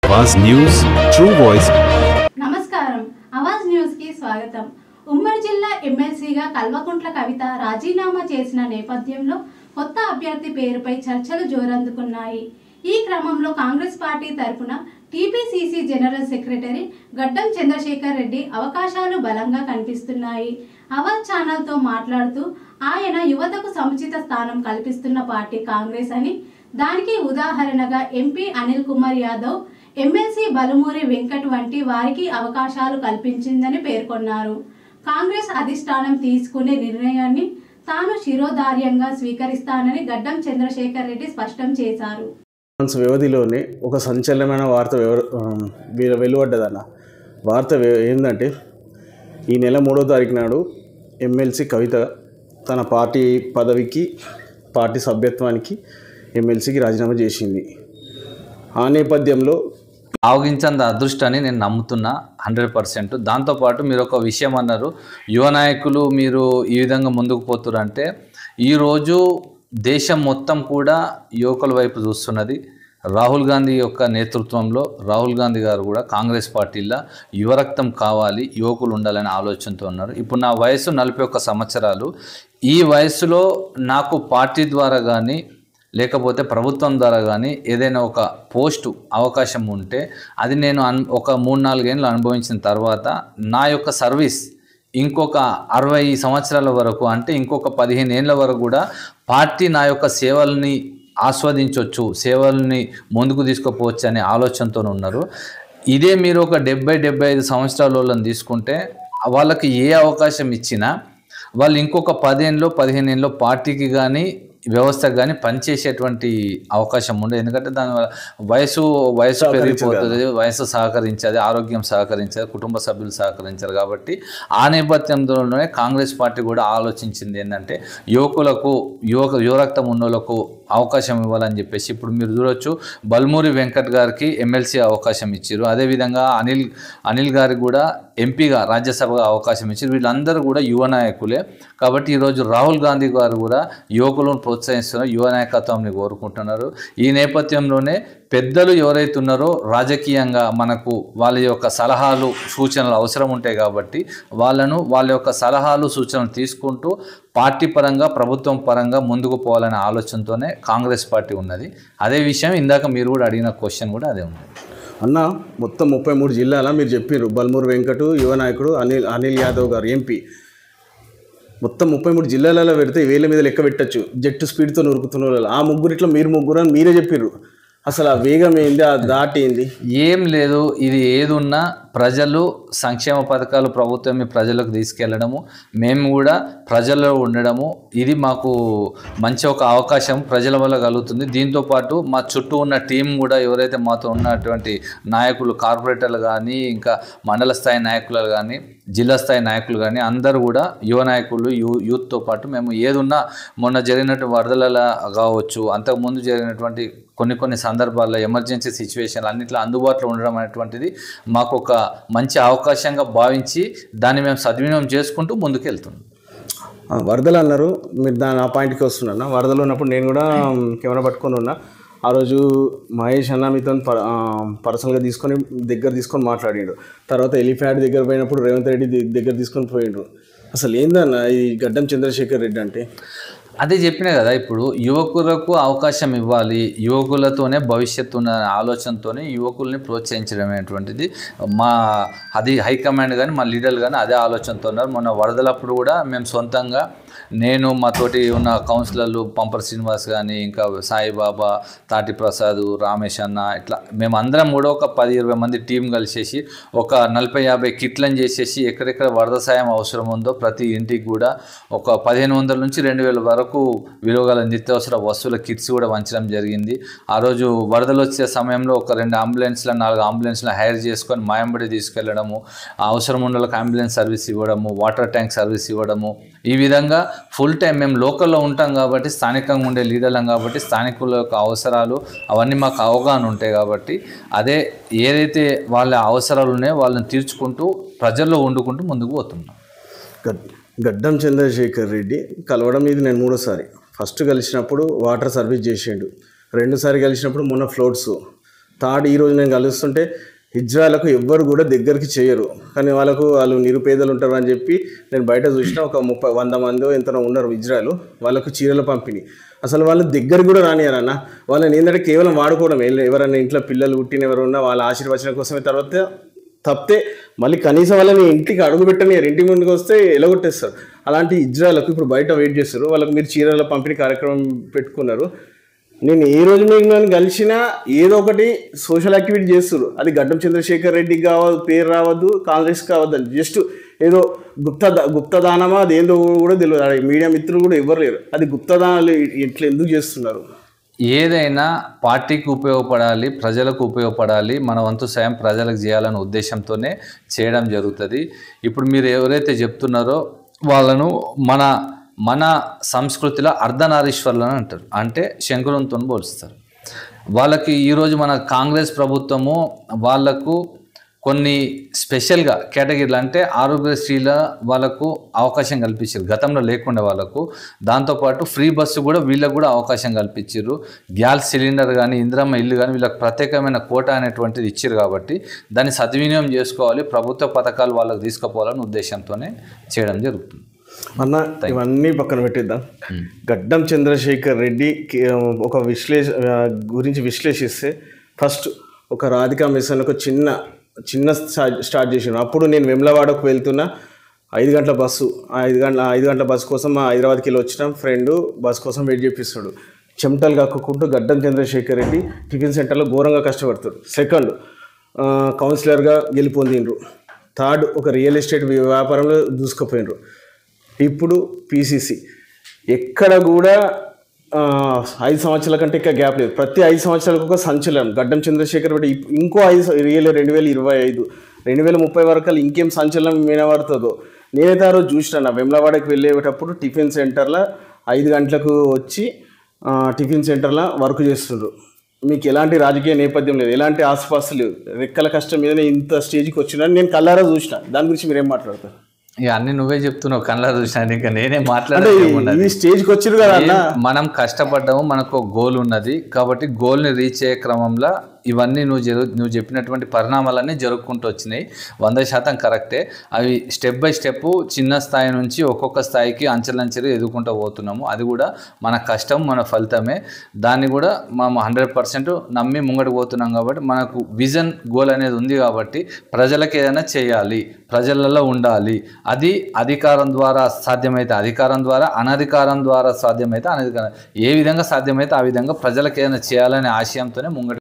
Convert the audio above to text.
आवाज news true voice నమస్కారం Awaaz news కి స్వాగతం. ఉమ్మడి జిల్లా ఎమ్మెల్సీగా కల్వకుంట్ల కవిత రాజీనామా చేసిన నేపథ్యంలో కొత్త అభ్యర్థి పేరుపై చర్చలు జోరందుకున్నాయి. ఈ క్రమంలో కాంగ్రెస్ పార్టీ తరపున టీపీసీసీ జనరల్ సెక్రటరీ గడ్డం చంద్రశేఖర్ రెడ్డి అవకాశాలు బలంగా కనిపిస్తున్నాయి. ఆవాజ్ ఛానల్తో మాట్లాడుతూ ఆయన యువతకు సముచిత స్థానం కల్పిస్తున్న పార్టీ కాంగ్రెస్ అని, దానికి ఉదాహరణగా ఎంపీ అనిల్ కుమార్ యాదవ్, ఎమ్మెల్సీ బలుమూరి వెంకట్ వంటి వారికి అవకాశాలు కల్పించిందని పేర్కొన్నారు. కాంగ్రెస్ అధిష్టానం తీసుకునే నిర్ణయాన్ని తాను శిరోధార్యంగా స్వీకరిస్తానని గడ్డం చంద్రశేఖర్ రెడ్డి స్పష్టం చేశారు. వ్యవధిలోనే ఒక సంచలనమైన వార్త వెలువడ్డదన్న. వార్త ఏంటంటే, ఈ నెల 3వ తారీఖు నాడు ఎమ్మెల్సీ కవిత తన పార్టీ పదవికి, పార్టీ సభ్యత్వానికి ఎమ్మెల్సీకి రాజీనామా చేసింది. ఆ నేపథ్యంలో ఆవగించంత అదృష్టాన్ని నేను నమ్ముతున్నా 100%. దాంతోపాటు మీరు ఒక విషయం అన్నారు, యువ నాయకులు మీరు ఈ విధంగా ముందుకు పోతురంటే, ఈరోజు దేశం మొత్తం కూడా యువకుల వైపు చూస్తున్నది. రాహుల్ గాంధీ యొక్క నేతృత్వంలో రాహుల్ గాంధీ గారు కూడా కాంగ్రెస్ పార్టీలో యువరక్తం కావాలి, యువకులు ఉండాలనే ఆలోచనతో ఉన్నారు. ఇప్పుడు నా వయసు 41 సంవత్సరాలు. ఈ వయసులో నాకు పార్టీ ద్వారా కానీ లేకపోతే ప్రభుత్వం ద్వారా కానీ ఏదైనా ఒక పోస్టు అవకాశం ఉంటే అది నేను ఒక 3-4 ఏళ్ళు అనుభవించిన తర్వాత నా యొక్క సర్వీస్ ఇంకొక 60 సంవత్సరాల వరకు, అంటే ఇంకొక 15 ఏళ్ళ వరకు కూడా పార్టీ నా యొక్క సేవల్ని ఆస్వాదించవచ్చు, సేవల్ని ముందుకు తీసుకుపోవచ్చు అనే ఆలోచనతో ఉన్నారు. ఇదే మీరు ఒక 70-75 సంవత్సరాల వాళ్ళని తీసుకుంటే వాళ్ళకి ఏ అవకాశం ఇచ్చినా వాళ్ళు ఇంకొక 10 ఏళ్ళలో 15 ఏళ్ళలో పార్టీకి కానీ వ్యవస్థకు కానీ పనిచేసేటువంటి అవకాశం ఉండదు. ఎందుకంటే దానివల్ల వయసు పెరిగిపోతుంది, వయసు సహకరించేది, ఆరోగ్యం సహకరించేది, కుటుంబ సభ్యులు సహకరించారు. కాబట్టి ఆ నేపథ్యంలోనే కాంగ్రెస్ పార్టీ కూడా ఆలోచించింది ఏంటంటే, యువకులకు యువరక్తం ఉన్నోళ్లకు అవకాశం ఇవ్వాలని చెప్పేసి ఇప్పుడు మీరు చూడొచ్చు, బల్మూరి వెంకట్ గారికి ఎమ్మెల్సీ అవకాశం ఇచ్చారు. అదేవిధంగా అనిల్ గారికి కూడా ఎంపీగా రాజ్యసభగా అవకాశం ఇచ్చారు. వీళ్ళందరూ కూడా యువ నాయకులే. కాబట్టి ఈరోజు రాహుల్ గాంధీ గారు కూడా యువకులను ప్రోత్సహిస్తున్నారు, యువ నాయకత్వాన్ని కోరుకుంటున్నారు. ఈ నేపథ్యంలోనే పెద్దలు ఎవరైతే ఉన్నారో రాజకీయంగా మనకు వాళ్ళ యొక్క సలహాలు సూచనలు అవసరం ఉంటాయి. కాబట్టి వాళ్ళ యొక్క సలహాలు సూచనలు తీసుకుంటూ పార్టీ పరంగా ప్రభుత్వం పరంగా ముందుకు పోవాలనే ఆలోచనతోనే కాంగ్రెస్ పార్టీ ఉన్నది. అదే విషయం ఇందాక మీరు కూడా అడిగిన క్వశ్చన్ కూడా అదే ఉంది అన్న. మొత్తం 33 జిల్లాల మీరు చెప్పారు, బల్మూరి వెంకట్ యువ నాయకుడు, అనిల్ యాదవ్ గారు ఎంపీ, మొత్తం 33 జిల్లాలలో పెడితే వేల మీద లెక్క పెట్టచ్చు. జెట్ స్పీడ్తో నూరుకుతున్న వాళ్ళు ఆ ముగ్గురిట్లో మీరు ముగ్గురు అని మీరే చెప్పారు. అసలు ఆ వేగం ఏంది, ఆ దాటి ఏంది? ఏం లేదు, ఇది ఏదున్నా ప్రజలు సంక్షేమ పథకాలు ప్రభుత్వం ప్రజలకు తీసుకెళ్లడము, మేము కూడా ప్రజల్లో ఉండడము, ఇది మాకు మంచి ఒక అవకాశం ప్రజల వల్ల కలుగుతుంది. దీంతోపాటు మా చుట్టూ ఉన్న టీం కూడా ఎవరైతే మాతో ఉన్నటువంటి నాయకులు, కార్పొరేటర్లు కానీ, ఇంకా మండల స్థాయి నాయకులు కానీ, జిల్లా స్థాయి నాయకులు కానీ అందరూ కూడా యువ నాయకులు, యూత్తో పాటు మేము ఏదున్నా, మొన్న జరిగినటువంటి వరదల కావచ్చు, అంతకుముందు జరిగినటువంటి కొన్ని సందర్భాల్లో ఎమర్జెన్సీ సిచ్యువేషన్లు అన్నింటిలో అందుబాటులో ఉండడం అనేటువంటిది మాకు ఒక మంచి అవకాశంగా భావించి దాన్ని మేము సద్వినియోగం చేసుకుంటూ ముందుకు వెళ్తున్నాం. వరదలు అన్నారు మీరు, ఆ పాయింట్కి వస్తున్నా. వరదలు ఉన్నప్పుడు నేను కూడా కెమెరా పట్టుకొని ఉన్నా. ఆ రోజు మహేష్ అన్న మీతో పర్సనల్గా దగ్గర తీసుకొని మాట్లాడిండు. తర్వాత ఎలిఫ్యాడ్ దగ్గర పోయినప్పుడు రేవంత్ రెడ్డి దగ్గర తీసుకొని పోయిండు. అసలు ఏందన్న ఈ గడ్డం చంద్రశేఖర్ రెడ్డి అంటే? అదే చెప్పినా కదా, ఇప్పుడు యువకులకు అవకాశం ఇవ్వాలి, యువకులతోనే భవిష్యత్తు ఉన్న ఆలోచనతోనే యువకుల్ని ప్రోత్సహించడం అనేటువంటిది అది హైకమాండ్ కానీ మా లీడర్లు కానీ అదే ఆలోచనతో ఉన్నారు. మొన్న వరదలప్పుడు కూడా మేము సొంతంగా నేను మాతోటి ఉన్న కౌన్సిలర్లు పంపర్ శ్రీనివాస్ కానీ, ఇంకా సాయిబాబా, తాటి ప్రసాద్, రామేష్ అన్న, ఇట్లా మేమందరం కూడా ఒక 10-20 మంది టీం కలిసేసి ఒక 40-50 కిట్లను చేసేసి ఎక్కడెక్కడ వరద సాయం అవసరం ఉందో ప్రతి ఇంటికి కూడా ఒక 1500 నుంచి 2000 వరకు విలువగల నిత్యావసర వస్తువుల కిట్స్ కూడా వంచడం జరిగింది. ఆ రోజు వరదలు వచ్చే సమయంలో ఒక 2 అంబులెన్స్ల 4 అంబులెన్స్ల హైర్ చేసుకొని మాయంబడి తీసుకెళ్లడము, అవసరం ఉన్న వాళ్ళకి అంబులెన్స్ సర్వీస్ ఇవ్వడము, వాటర్ ట్యాంక్ సర్వీస్ ఇవ్వడము, ఈ విధంగా ఫుల్ టైం మేము లోకల్లో ఉంటాం కాబట్టి, స్థానికంగా ఉండే లీడర్లం కాబట్టి, స్థానికుల యొక్క అవసరాలు అవన్నీ మాకు అవగాహన ఉంటాయి. కాబట్టి అదే ఏదైతే వాళ్ళ అవసరాలు ఉన్నాయో వాళ్ళని తీర్చుకుంటూ ప్రజల్లో వండుకుంటూ ముందుకు పోతున్నాం. గడ్డం చంద్రశేఖర్ రెడ్డి కలవడం ఇది నేను 3వ సారి. ఫస్ట్ కలిసినప్పుడు వాటర్ సర్వీస్ చేసిండు, 2సారి కలిసినప్పుడు మొన్న ఫ్లోట్స్, థర్డ్ ఈరోజు నేను కలుస్తుంటే హిజ్రాలకు ఎవ్వరు కూడా దగ్గరికి చేయరు, కానీ వాళ్ళు నిరుపేదలు ఉంటారు అని చెప్పి నేను బయట చూసిన ఒక 100 మంది ఎంతనో ఉన్నారు హిజ్రాలు, వాళ్ళకు చీరల పంపిణీ. అసలు వాళ్ళు దగ్గర కూడా రానియారన్న. వాళ్ళని ఏంటంటే కేవలం వాడుకోవడం, ఎవరైనా ఇంట్లో పిల్లలు పుట్టిన ఎవరు ఉన్నా వాళ్ళ ఆశీర్వచనం కోసమే, తర్వాత తప్పితే మళ్ళీ కనీసం వాళ్ళని ఇంటికి అడుగు పెట్టనియారు, ఇంటి ముందుకు వస్తే ఎలగొట్టేస్తారు. అలాంటి ఇజ్రాయలకు ఇప్పుడు బయట వెయిట్ చేస్తారు. వాళ్ళకి మీరు చీరల పంపిణీ కార్యక్రమం పెట్టుకున్నారు. నేను ఏ రోజు మీరు కలిసినా ఏదో ఒకటి సోషల్ యాక్టివిటీ చేస్తారు. అది గడ్డం చంద్రశేఖర్ రెడ్డికి కావద్దు, పేరు రావద్దు, కాంగ్రెస్ కావద్దు అని జస్ట్ ఏదో గుప్తదానమా అది ఏందో కూడా తెలియదు. మీడియా మిత్రులు కూడా ఎవరు లేరు. అది గుప్తదానాలు ఇట్లా ఎందుకు చేస్తున్నారు? ఏదైనా పార్టీకి ఉపయోగపడాలి, ప్రజలకు ఉపయోగపడాలి, మన వంతు సాయం ప్రజలకు చేయాలనే ఉద్దేశంతోనే చేయడం జరుగుతుంది. ఇప్పుడు మీరు ఎవరైతే చెప్తున్నారో వాళ్ళను మన సంస్కృతిలో అర్ధనారీశ్వర్లను అంటారు, అంటే శంకరునితో పోలుస్తారు. వాళ్ళకి ఈరోజు మన కాంగ్రెస్ ప్రభుత్వము వాళ్ళకు కొన్ని స్పెషల్గా కేటగిరీలు, అంటే ఆరోగ్యశ్రీల వాళ్ళకు అవకాశం కల్పించారు, గతంలో లేకుండా వాళ్ళకు. దాంతోపాటు ఫ్రీ బస్సు కూడా వీళ్ళకు కూడా అవకాశం కల్పించారు. గ్యాస్ సిలిండర్ కానీ, ఇందిరమ్మ ఇల్లు కానీ వీళ్ళకి ప్రత్యేకమైన కోటా అనేటువంటిది ఇచ్చారు. కాబట్టి దాన్ని సద్వినియోగం చేసుకోవాలి, ప్రభుత్వ పథకాలు వాళ్ళకు తీసుకుపోవాలనే ఉద్దేశంతోనే చేయడం జరుగుతుంది. అన్న ఇవన్నీ పక్కన పెట్టిద్దాం. గడ్డం చంద్రశేఖర్ రెడ్డి ఒక గురించి విశ్లేషిస్తే, ఫస్ట్ ఒక రాధికా మిషన్ ఒక చిన్న స్టార్ట్ చేసాను. అప్పుడు నేను వెమ్లవాడకు వెళ్తున్నా, 5 గంటల బస్సు, 5 గంటల బస్సు కోసం హైదరాబాద్కి వెళ్ళి వచ్చిన ఫ్రెండ్ బస్ కోసం వెయిట్ చేపిస్తాడు. చెమటలు కక్కుకుంటూ గడ్డం చంద్రశేఖర్ రెడ్డి టిఫిన్ సెంటర్లో ఘోరంగా కష్టపడతాడు. సెకండ్, కౌన్సిలర్గా గెలుపొందిండ్రు. థర్డ్, ఒక రియల్ ఎస్టేట్ వ్యాపారంలో దూసుకుపోయినరు. ఇప్పుడు PCC. ఎక్కడ కూడా 5 సంవత్సరాల కంటే ఇంకా గ్యాప్ లేదు. ప్రతి 5 సంవత్సరాలకు ఒక సంచలనం. గడ్డం చంద్రశేఖర్ రెడ్డి ఇంకో 2025 2030 వరకు ఇంకేం సంచలనం వినబడుతుందో. నేనైతే ఆ రోజు చూసినా, వెమ్లవాడకి వెళ్ళేటప్పుడు టిఫిన్ సెంటర్లో 5 గంటలకు వచ్చి టిఫిన్ సెంటర్లో వర్క్ చేస్తుండ్రు. మీకు ఎలాంటి రాజకీయ నేపథ్యం లేదు, ఎలాంటి ఆసుపాస్తులు లేవు, రెక్కల కష్టం మీదనే ఇంత స్టేజ్కి వచ్చినా నేను కళ్ళారా చూసిన. దాని గురించి మీరేం మాట్లాడతారు? ఇక అన్ని నువ్వే చెప్తున్నావు, కళ్ళ చూసినా, ఇంకా నేనే మాట్లాడే స్టేజ్కి వచ్చారు కదా. మనం కష్టపడ్డాము, మనకు ఒక గోల్ ఉన్నది. కాబట్టి గోల్ని రీచ్ అయ్యే క్రమంలో ఇవన్నీ నువ్వు చెప్పినటువంటి పరిణామాలన్నీ జరుపుకుంటూ వచ్చినాయి. 100% కరెక్టే. అవి స్టెప్ బై స్టెప్ చిన్న స్థాయి నుంచి ఒక్కొక్క స్థాయికి అంచెలంచెలు ఎదుర్కొంటూ పోతున్నాము. అది కూడా మన కష్టం, మన ఫలితమే. దాన్ని కూడా మనం 100% నమ్మి ముంగడికి పోతున్నాం. కాబట్టి మనకు విజన్, గోల్ అనేది ఉంది. కాబట్టి ప్రజలకు ఏదైనా చేయాలి, ప్రజలలో ఉండాలి. అది అధికారం ద్వారా సాధ్యమైతే అధికారం ద్వారా, అనధికారం ద్వారా సాధ్యమైతే అనధికారం, ఏ విధంగా సాధ్యమైతే ఆ విధంగా ప్రజలకు ఏదైనా చేయాలనే ఆశయంతోనే ముంగడి